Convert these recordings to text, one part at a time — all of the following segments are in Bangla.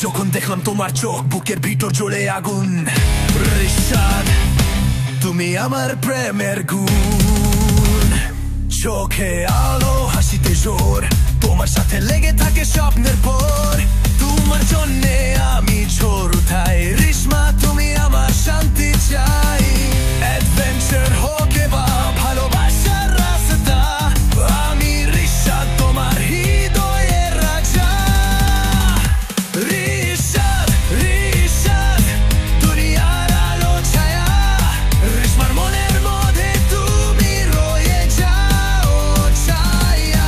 যখন দেখলাম তোমার চোখ, বুকের ভিতর জ্বলে আগুন। রিশাদ, তুমি আমার প্রেমের গুণ। চোখে আলো, হাসিতে জোর, তোমার সাথে লেগে থাকে স্বপ্নের পর। তোমার জন্যে আমি ঝড় উঠাই। রিশমা, তুমি আমার শান্তি চাই। অ্যাডভেঞ্চার হোক বা ভালোবাসার রাস্তা, আমি রিশাদ, তোমার হৃদয়ের রাজা। রিশাদ, রিশাদ, দুনিয়ার আলো ছায়া। রিশমার মনের মধ্যে তুমি রয়ে যাও ছায়া।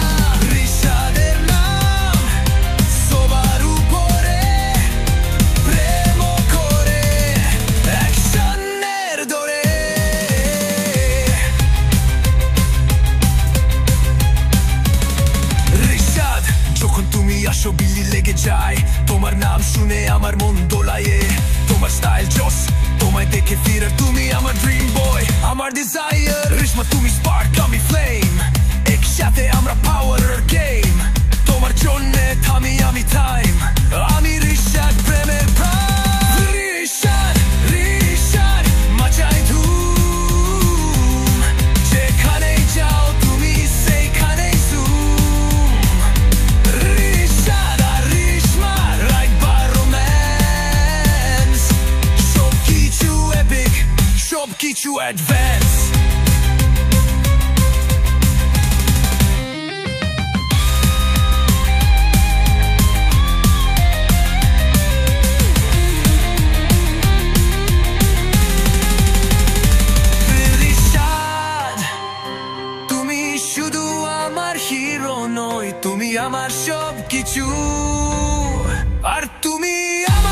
রিশাদের নাম সবার উপরে, প্রেম করে অ্যাকশনের দরে। রিশাদ, যখন তুমি আসো বিলি লেগে যায়। তোমার নাম শুনে আমার মন দোলায়ে। তোমার স্টাইল জোস, তোমায় দেখে ফিরে। তুমি আমার ড্রিম বয়, আমার ডিজায়ার। রিশমা, তুমি স্পার্ক, আমি ফ্লেম। একসাথে আমরা পাওয়ারের গেম। তোমার জন্যে থামি আমি টাইম। আমি রিশাদ, প্রেমের প্রাণ। রিশাদ, রিশাদ, মাচায় ধুম। যেখানেই যাও তুমি সেইখানেই জুম। রিশাদ আর রিশমা, রাইট বা রোম্যান্স। সবকিছু এপিক, সবকিছু অ্যাডভান্স। রিশাদ, তুমি শুধু আমার হিরো নয়, তুমি আমার সবকিছু। আর তুমি আমার